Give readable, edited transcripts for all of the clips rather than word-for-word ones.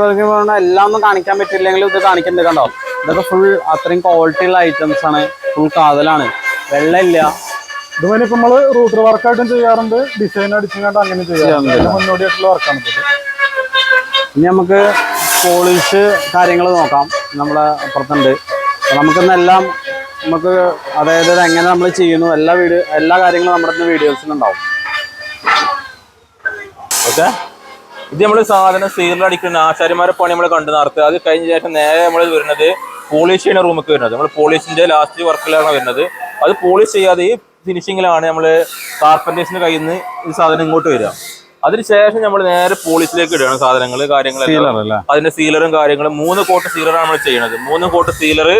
എല്ലാം ഒന്നും കാണിക്കാൻ പറ്റില്ലെങ്കിലും ഇത് കാണിക്കുന്നുണ്ട് കണ്ടോ. ഇതൊക്കെ ഫുൾ അത്രയും ക്വാളിറ്റി ഉള്ള ഐറ്റംസ് ആണ്. ഫുൾ കാതലാണ്, വെള്ളമില്ല. ഇതുപോലെ ഇപ്പൊ നമ്മള് റൂട്ടർ വർക്കായിട്ടും ചെയ്യാറുണ്ട്, ഡിസൈൻ അടിച്ചുകൊണ്ട് അങ്ങനെ ചെയ്യാറുണ്ട്. മുന്നോടിയായിട്ടുള്ള വർക്കാണ് ഇത്. ഇനി നമുക്ക് പോളിഷ് കാര്യങ്ങൾ നോക്കാം. നമ്മളെ അപ്പുറത്തുണ്ട്. നമുക്കിന്നെല്ലാം നമുക്ക് അതായത് എങ്ങനെ നമ്മൾ ചെയ്യുന്നു എല്ലാ കാര്യങ്ങളും നമ്മുടെ വീഡിയോസിലുണ്ടാവും. ഓക്കെ, ഇത് നമ്മൾ സാധനം സീറിലടിക്കുന്ന ആശാരിമാരെ പണി നമ്മൾ കണ്ടു നടത്തുക. അത് കഴിഞ്ഞ ശേഷം നേരെ നമ്മൾ വരുന്നത് പോളിഷ് ചെയ്യുന്ന റൂമൊക്കെ വരുന്നത്. നമ്മൾ പോളിഷിന്റെ ലാസ്റ്റ് വർക്കിലാണ് വരുന്നത്. അത് പോളിഷ് ചെയ്യാതെ ഈ ഫിനിഷിങ്ങിലാണ് നമ്മൾ കാർപ്പന്റേഴ്സിന്റെ കയ്യിൽ നിന്ന് ഈ സാധനം ഇങ്ങോട്ട് വരിക. അതിനുശേഷം നമ്മൾ നേരെ പോളിഷിലേക്ക് ഇടുകയാണ് സാധനങ്ങൾ കാര്യങ്ങളെല്ലാം. അതിന്റെ സീലറും കാര്യങ്ങളും 3 കോട്ട് സീലറാണ് നമ്മൾ ചെയ്യുന്നത്. 3 കോട്ട് സീലർ.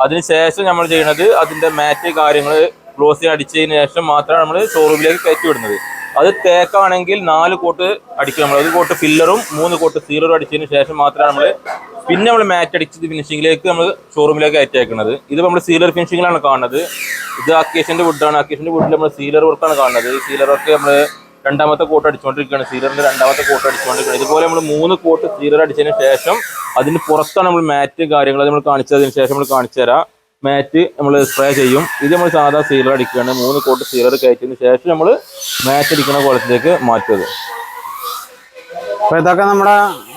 അതിനുശേഷം നമ്മൾ ചെയ്യുന്നത് അതിന്റെ മാറ്റ് കാര്യങ്ങൾ ഗ്ലോസി അടിച്ചതിന് ശേഷം മാത്രമാണ് നമ്മൾ ഷോറൂമിലേക്ക് കയറ്റി വിടുന്നത്. അത് തേക്കാണെങ്കിൽ 4 കോട്ട് അടിക്കും നമ്മൾ. 1 കോട്ട് ഫില്ലറും 3 കോട്ട് സീലറും അടിച്ചതിന് ശേഷം മാത്രമാണ് നമ്മൾ മാറ്റ് അടിച്ചത് ഫിനിഷിംഗിലേക്ക് നമ്മൾ ഷോറൂമിലേക്ക് അയച്ചേക്കുന്നത്. ഇത് നമ്മൾ സീലർ ഫിനിഷിംഗിലാണ് കാണുന്നത്. ഇത് അക്കേഷ്യന്റെ വുഡാണ്. അക്കേഷ്യന്റെ വുഡിൽ നമ്മൾ സീലർ വർക്കാണ് കാണുന്നത്. ഈ സീലർ വർക്ക് നമ്മൾ 2ാമത്തെ കോട്ട് അടിച്ചുകൊണ്ടിരിക്കുകയാണ്. സീലറിന്റെ 2ാമത്തെ കോട്ട് അടിച്ചുകൊണ്ടിരിക്കുകയാണ്. ഇതുപോലെ നമ്മൾ 3 കോട്ട് സീലർ അടിച്ചതിന് ശേഷം അതിന് പുറത്താണ് നമ്മൾ മാറ്റ് കാര്യങ്ങൾ നമ്മൾ കാണിച്ചതിന് ശേഷം നമ്മൾ കാണിച്ചു തരാം. മാറ്റ് നമ്മൾ സ്പ്രേ ചെയ്യും. ഇത് നമ്മൾ സാധാ സീലർ അടിക്കുകയാണ്. 3 കോട്ട് സീലർ കയറ്റിയതിന് ശേഷം നമ്മൾ മാറ്റ് അടിക്കുന്ന കോളത്തിലേക്ക് മാറ്റുന്നത്. അപ്പൊ ഇതൊക്കെ നമ്മുടെ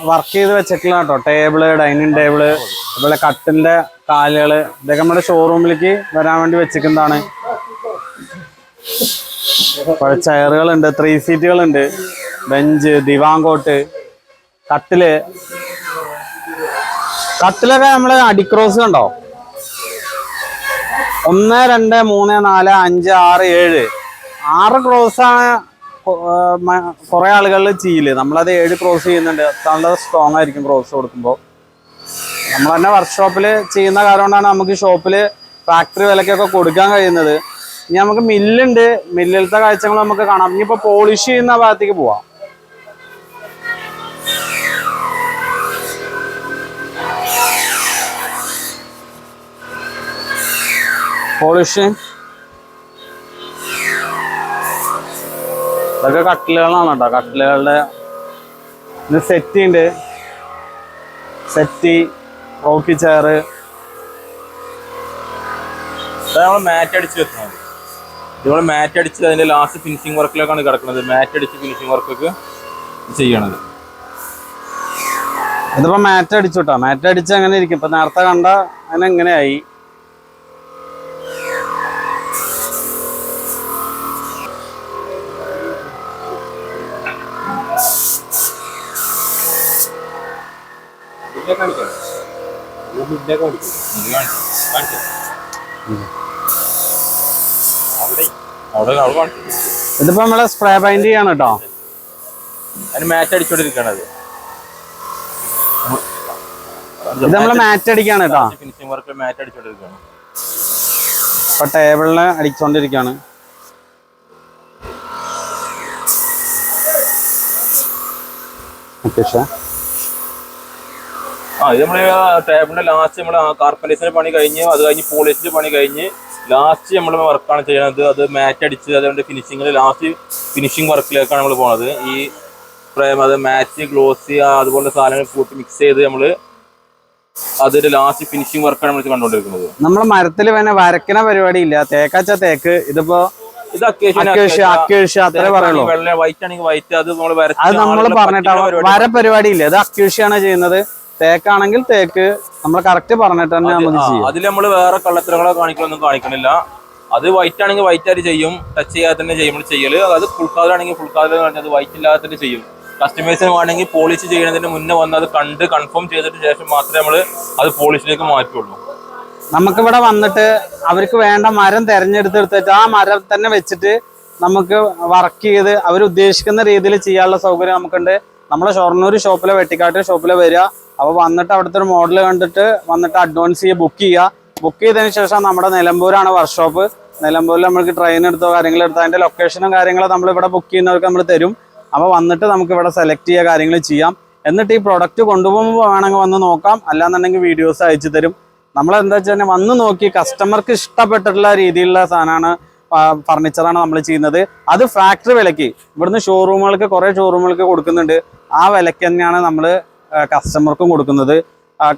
വർക്ക് ചെയ്ത് വെച്ചിട്ടുള്ള കേട്ടോ. ടേബിള്, ഡൈനിങ് ടേബിള്, അതുപോലെ കട്ടിന്റെ കാലുകള്, ഇതൊക്കെ നമ്മുടെ ഷോറൂമിലേക്ക് വരാൻ വേണ്ടി വെച്ചിരിക്കുന്നതാണ്. ചെയറുകളുണ്ട്, 3 സീറ്റുകളുണ്ട്, ബെഞ്ച്, ദിവാങ്കോട്ട്, കട്ടിലൊക്കെ നമ്മള് അടിക്രോസ് കണ്ടോ. 1 2 3 4 5 6 7 6 ക്രോസാണ് കുറെ ആളുകളിൽ ചെയ്യില്ല. നമ്മളത് 7 ക്രോസ് ചെയ്യുന്നുണ്ട്. നല്ല സ്ട്രോങ് ആയിരിക്കും ക്രോസ് കൊടുക്കുമ്പോൾ. നമ്മൾ തന്നെ വർക്ക്ഷോപ്പിൽ ചെയ്യുന്ന കാരണം കൊണ്ടാണ് നമുക്ക് ഷോപ്പിൽ ഫാക്ടറി വിലക്കൊക്കെ കൊടുക്കാൻ കഴിയുന്നത്. ഇനി നമുക്ക് മില്ലുണ്ട്, മില്ലിലത്തെ കാഴ്ചകൾ നമുക്ക് കാണാം. ഇനിയിപ്പോൾ പോളിഷ് ചെയ്യുന്ന ഭാഗത്തേക്ക് പോവാം. പോളിഷ് ഇതൊക്കെ കട്ടിലുകളാണ് കേട്ടോ. കട്ടിലുകളുടെ സെറ്റി ഉണ്ട്. സെറ്റി, റോക്കി ചെയർ, നമ്മൾ മാറ്റ് അടിച്ച് വെക്കുന്നത്. നമ്മൾ മാറ്റ് അടിച്ച് അതിന്റെ ലാസ്റ്റ് ഫിനിഷിംഗ് വർക്കിലേക്കാണ് കിടക്കുന്നത്. മാറ്റ് അടിച്ച് ഫിനിഷിംഗ് വർക്കൊക്കെ ചെയ്യണത്. ഇതിപ്പോ മാറ്റ് അടിച്ചു കേട്ടോ. മാറ്റ് അടിച്ച് അങ്ങനെ ഇരിക്കും. ഇപ്പൊ നേരത്തെ കണ്ട അതിന് എങ്ങനെയായി. ഇതിപ്പോ നമ്മളെ സ്പ്രേ പെയിന്റ് ചെയ്യാണ് കേട്ടോ. അതിന് മാറ്റ് അടിച്ചോണ്ടിരിക്കണത്. ഇത് നമ്മള് മാറ്റ് അടിക്കാണ് കേട്ടോ. ഫിനിഷിംഗ് വർക്ക് മാറ്റ് അടിച്ചോണ്ടിരിക്കുകയാണ്. ഇപ്പൊ ടേബിളിന് അടിച്ചോണ്ടിരിക്കാണ്. ഇത് നമ്മള് ടേബിളിന്റെ ലാസ്റ്റ് നമ്മള് കാർപ്പന്റേഴ്സിന്റെ പണി കഴിഞ്ഞ് അത് കഴിഞ്ഞ് പോളിഷിന്റെ പണി കഴിഞ്ഞ് ലാസ്റ്റ് നമ്മൾ വർക്കാണ് ചെയ്യുന്നത്. അത് മാറ്റ് അടിച്ച് അതുകൊണ്ട് ഫിനിഷിങ്ങിൽ ലാസ്റ്റ് ഫിനിഷിംഗ് വർക്കിലേക്കാണ് നമ്മൾ പോണത്. ഈ അത് മാറ്റ്, ഗ്ലോസി അതുപോലെ സാധനങ്ങൾ കൂട്ടി മിക്സ് ചെയ്ത് നമ്മള് അതൊരു ലാസ്റ്റ് ഫിനിഷിംഗ് വർക്കാണ് നമ്മൾ കണ്ടുകൊണ്ടിരിക്കുന്നത്. നമ്മൾ മരത്തിൽ പിന്നെ വരയ്ക്കുന്ന പരിപാടി ഇല്ല. തേക്കാച്ച തേക്ക്. ഇതിപ്പോ ഇത് അക്കേഷ്യ അത്രേ പറയുള്ളൂ. വൈറ്റ് ആണെങ്കിൽ വൈറ്റ്. അത് നമ്മൾ പറഞ്ഞിട്ടാ വര പരിപാടി ഇല്ല. ഇത് അക്കേഷ്യാണ് ചെയ്യുന്നത്. തേക്കാണെങ്കിൽ തേക്ക്. നമ്മൾ കറക്റ്റ് പറഞ്ഞിട്ട് തന്നെ നമുക്ക് ചെയ്യാം. അതിൽ നമ്മൾ വേറെ കള്ളത്തരങ്ങളോ കാണിക്കലൊന്നും കാണിക്കണില്ല. അത് വൈറ്റ് ആണെങ്കിൽ വൈറ്റ് ആയിട്ട് ചെയ്യും. ടച്ച് ചെയ്യാതെ തന്നെ ചെയ്യും ചെയ്യല്. അത് ഫുൾ കളർ ആണെങ്കിൽ ഫുൾ കളർ അത് വൈറ്റ് ഇല്ലാതെ തന്നെ ചെയ്യും. കസ്റ്റമേഴ്സിന് വേണമെങ്കിൽ പോളിഷ് ചെയ്യുന്നതിന് മുന്നേ വന്ന് അത് കണ്ട് കൺഫേം ചെയ്തിട്ട് ശേഷം മാത്രമേ നമ്മൾ അത് പോളിഷിലേക്ക് മാറ്റുള്ളൂ. നമുക്കിവിടെ വന്നിട്ട് അവർക്ക് വേണ്ട മരം തെരഞ്ഞെടുത്തെടുത്തിട്ട് ആ മരം തന്നെ വെച്ചിട്ട് നമുക്ക് വർക്ക് ചെയ്ത് അവർ ഉദ്ദേശിക്കുന്ന രീതിയിൽ ചെയ്യാനുള്ള സൗകര്യം നമുക്കുണ്ട്. നമ്മളെ ഷൊർണൂർ ഷോപ്പിലെ വെട്ടിക്കാട്ട് ഷോപ്പിലെ വരിക. അപ്പോൾ വന്നിട്ട് അവിടുത്തെ ഒരു മോഡൽ കണ്ടിട്ട് വന്നിട്ട് അഡ്വാൻസ് ചെയ്യുക, ബുക്ക് ചെയ്യുക. ബുക്ക് ചെയ്തതിന് ശേഷം നമ്മുടെ നിലമ്പൂരാണ് വർക്ക്ഷോപ്പ്. നിലമ്പൂരിൽ നമുക്ക് ട്രെയിൻ എടുത്തോ കാര്യങ്ങളെടുത്തോ അതിൻ്റെ ലൊക്കേഷനും കാര്യങ്ങളും നമ്മളിവിടെ ബുക്ക് ചെയ്യുന്നവർക്ക് നമ്മൾ തരും. അപ്പോൾ വന്നിട്ട് നമുക്ക് ഇവിടെ സെലക്ട് ചെയ്യുക, കാര്യങ്ങൾ ചെയ്യാം. എന്നിട്ട് ഈ പ്രൊഡക്റ്റ് കൊണ്ടുപോകുമ്പോൾ വേണമെങ്കിൽ വന്ന് നോക്കാം. അല്ലാന്നുണ്ടെങ്കിൽ വീഡിയോസ് അയച്ചു തരും. നമ്മളെന്താ വെച്ചാൽ വന്ന് നോക്കി കസ്റ്റമർക്ക് ഇഷ്ടപ്പെട്ടിട്ടുള്ള രീതിയിലുള്ള സാധനമാണ്, ഫർണിച്ചറാണ് നമ്മൾ ചെയ്യുന്നത്. അത് ഫാക്ടറി വിലയ്ക്ക് ഇവിടുന്ന് ഷോറൂമുകൾക്ക് കുറേ ഷോറൂമുകൾക്ക് കൊടുക്കുന്നുണ്ട്. ആ വിലയ്ക്ക് തന്നെയാണ് നമ്മൾ കസ്റ്റമർക്കും കൊടുക്കുന്നത്.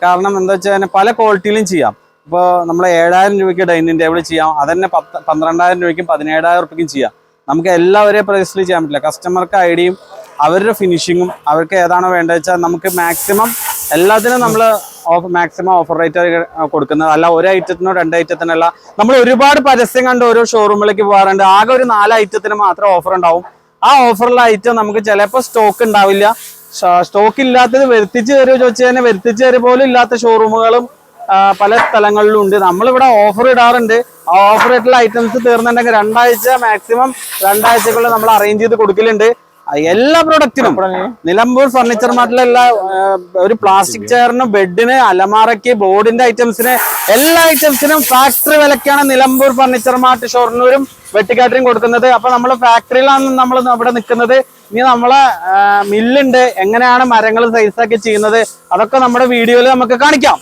കാരണം എന്താ വെച്ചാൽ പല ക്വാളിറ്റിയിലും ചെയ്യാം. ഇപ്പോൾ നമ്മൾ 7000 രൂപയ്ക്ക് ഡൈനിങ് ടേബിൾ ചെയ്യാം, അതന്നെ 12,000 രൂപയ്ക്കും 17,000 രൂപയ്ക്കും ചെയ്യാം. നമുക്ക് എല്ലാവരെയും പ്രൈസിൽ ചെയ്യാൻ പറ്റില്ല. കസ്റ്റമർക്ക് ഐഡിയയും അവരുടെ ഫിനിഷിങ്ങും അവർക്ക് ഏതാണോ വേണ്ടത് വെച്ചാൽ നമുക്ക് മാക്സിമം എല്ലാത്തിനും നമ്മൾ മാക്സിമം ഓഫർ റേറ്റ് കൊടുക്കുന്നത്. അല്ല ഒരു ഐറ്റത്തിനോ 2 ഐറ്റത്തിനല്ല. നമ്മൾ ഒരുപാട് പരസ്യം കണ്ട് ഓരോ ഷോറൂമിലേക്ക് പോകാറുണ്ട്. ആകെ ഒരു 4 ഐറ്റത്തിന് മാത്രം ഓഫർ ഉണ്ടാവും. ആ ഓഫറുള്ള ഐറ്റം നമുക്ക് ചിലപ്പോൾ സ്റ്റോക്ക് ഉണ്ടാവില്ല. സ്റ്റോക്ക് ഇല്ലാത്തത് വരുത്തിച്ച് തരുമോ ചോദിച്ചാൽ തന്നെ വരുത്തിച്ച് തരുക പോലും ഇല്ലാത്ത ഷോറൂമുകളും പല സ്ഥലങ്ങളിലും ഉണ്ട്. നമ്മളിവിടെ ഓഫർ ഇടാറുണ്ട്. ആ ഓഫർ ആയിട്ടുള്ള ഐറ്റംസ് തീർന്നിട്ടുണ്ടെങ്കിൽ 2 ആഴ്ച മാക്സിമം 2 ആഴ്ചക്കുള്ളിൽ നമ്മൾ അറേഞ്ച് ചെയ്ത് കൊടുക്കലുണ്ട്. എല്ലാ പ്രൊഡക്റ്റിനും നിലമ്പൂർ ഫർണിച്ചർ മാർട്ടിലുള്ള ഒരു പ്ലാസ്റ്റിക് ചെയറിനും ബെഡിന് അലമാറയ്ക്ക് ബോർഡിന്റെ ഐറ്റംസിന് എല്ലാ ഐറ്റംസിനും ഫാക്ടറി വിലക്കാണ് നിലമ്പൂർ ഫർണിച്ചർ മാർട്ട് ഷൊർണൂരും വെട്ടിക്കാട്ടിലും കൊടുക്കുന്നത്. അപ്പൊ നമ്മൾ ഫാക്ടറിയിലാണ് നമ്മൾ ഇവിടെ നിൽക്കുന്നത്. ഇനി നമ്മളെ മില്ലുണ്ട്, എങ്ങനെയാണ് മരങ്ങൾ സൈസാക്കി ചെയ്യുന്നത് അതൊക്കെ നമ്മുടെ വീഡിയോയിൽ നമുക്ക് കാണിക്കാം.